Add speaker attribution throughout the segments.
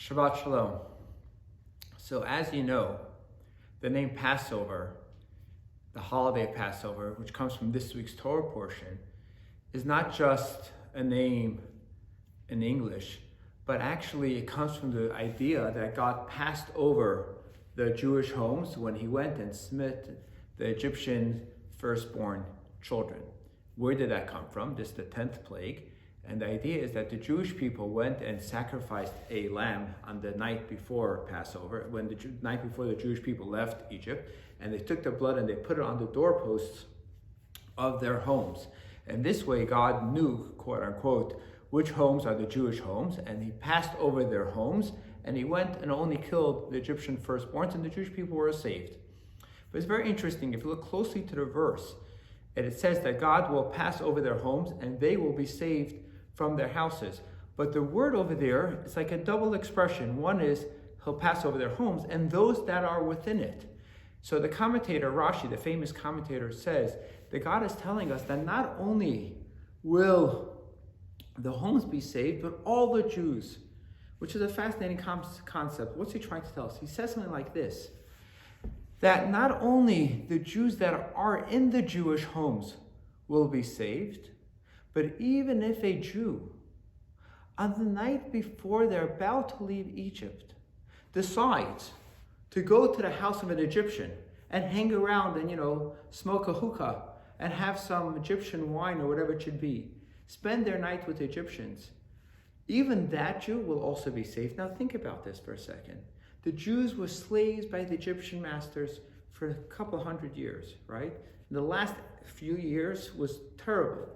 Speaker 1: Shabbat Shalom. So as you know, the name Passover, the holiday Passover, which comes from this week's Torah portion, is not just a name in English, but actually it comes from the idea that God passed over the Jewish homes when he went and smote the Egyptian firstborn children. Where did that come from? This is the 10th plague. And the idea is that the Jewish people went and sacrificed a lamb on the night before Passover, when the night before the Jewish people left Egypt, and they took the blood and they put it on the doorposts of their homes. And this way God knew, quote unquote, which homes are the Jewish homes, and he passed over their homes, and he went and only killed the Egyptian firstborns, and the Jewish people were saved. But it's very interesting, if you look closely to the verse, and it says that God will pass over their homes and they will be saved from their houses. But the word over there is like a double expression. One is he'll pass over their homes and those that are within it. So the commentator, Rashi, the famous commentator, says that God is telling us that not only will the homes be saved, but all the Jews, which is a fascinating concept. What's he trying to tell us? He says something like this, that not only the Jews that are in the Jewish homes will be saved, but even if a Jew, on the night before they're about to leave Egypt, decides to go to the house of an Egyptian and hang around and, smoke a hookah and have some Egyptian wine or whatever it should be, spend their night with Egyptians, even that Jew will also be saved. Now think about this for a second. The Jews were slaves by the Egyptian masters for a couple hundred years, right? And the last few years was terrible,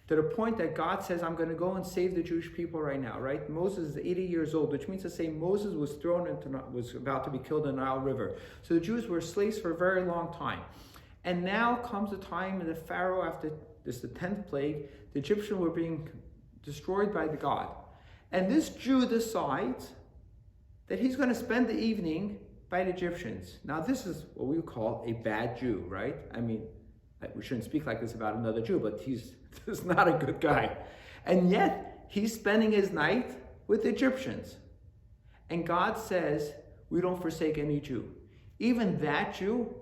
Speaker 1: to the point that God says, I'm going to go and save the Jewish people right now, right? Moses is 80 years old, which means to say Moses was was about to be killed in the Nile River. So the Jews were slaves for a very long time. And now comes the time in the Pharaoh, after this, the 10th plague, the Egyptians were being destroyed by the God. And this Jew decides that he's going to spend the evening by the Egyptians. Now this is what we would call a bad Jew, right? I mean, we shouldn't speak like this about another Jew, but he's not a good guy. And yet, he's spending his night with Egyptians. And God says, we don't forsake any Jew. Even that Jew,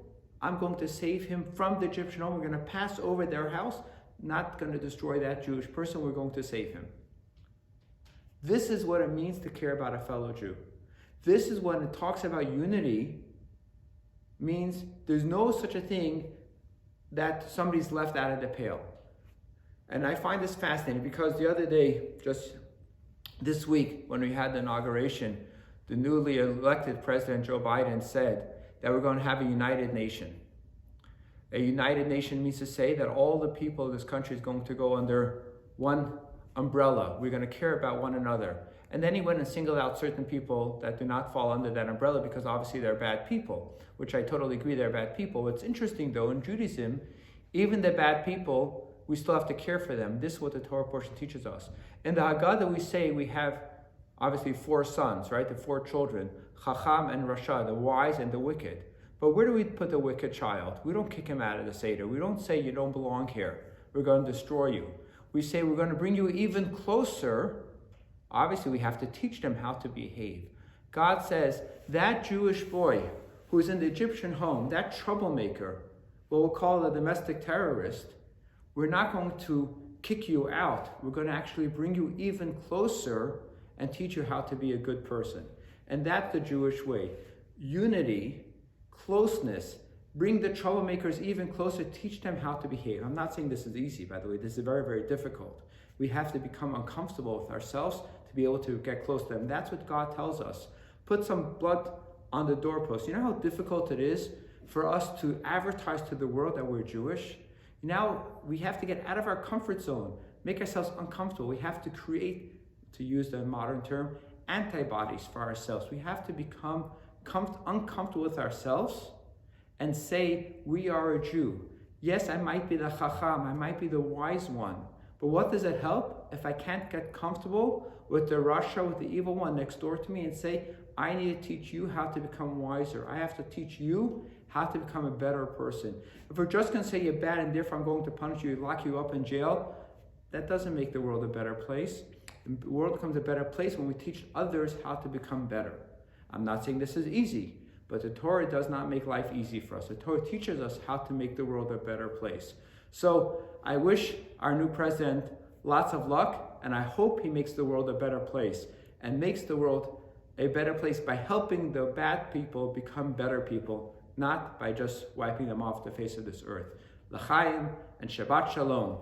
Speaker 1: I'm going to save him from the Egyptian home. We're going to pass over their house, not going to destroy that Jewish person. We're going to save him. This is what it means to care about a fellow Jew. This is when it talks about unity, means there's no such a thing that somebody's left out of the pale. And I find this fascinating because the other day, just this week, when we had the inauguration, the newly elected President Joe Biden said that we're going to have a united nation. A united nation means to say that all the people of this country is going to go under one umbrella. We're going to care about one another. And then he went and singled out certain people that do not fall under that umbrella because obviously they're bad people, which I totally agree they're bad people. What's interesting though, in Judaism, even the bad people, we still have to care for them. This is what the Torah portion teaches us. In the Haggadah we say we have obviously 4 sons, right? The 4 children, Chacham and Rasha, the wise and the wicked. But where do we put the wicked child? We don't kick him out of the Seder. We don't say you don't belong here. We're going to destroy you. We say we're going to bring you even closer. Obviously, we have to teach them how to behave. God says that Jewish boy who's in the Egyptian home, that troublemaker, what we'll call a domestic terrorist, we're not going to kick you out. We're going to actually bring you even closer and teach you how to be a good person. And that's the Jewish way. Unity, closeness, bring the troublemakers even closer, teach them how to behave. I'm not saying this is easy, by the way. This is very, very difficult. We have to become uncomfortable with ourselves to be able to get close to them. That's what God tells us. Put some blood on the doorpost. You know how difficult it is for us to advertise to the world that we're Jewish? Now we have to get out of our comfort zone, make ourselves uncomfortable. We have to create, to use the modern term, antibodies for ourselves. We have to become uncomfortable with ourselves and say, we are a Jew. Yes, I might be the Chacham, I might be the wise one, but what does it help if I can't get comfortable with the Rasha, with the evil one next door to me and say, I need to teach you how to become wiser. I have to teach you how to become a better person. If we're just going to say you're bad and therefore I'm going to punish you, lock you up in jail, that doesn't make the world a better place. The world becomes a better place when we teach others how to become better. I'm not saying this is easy, but the Torah does not make life easy for us. The Torah teaches us how to make the world a better place. So I wish our new president lots of luck, and I hope he makes the world a better place and makes the world a better place by helping the bad people become better people, not by just wiping them off the face of this earth. L'chaim and Shabbat Shalom.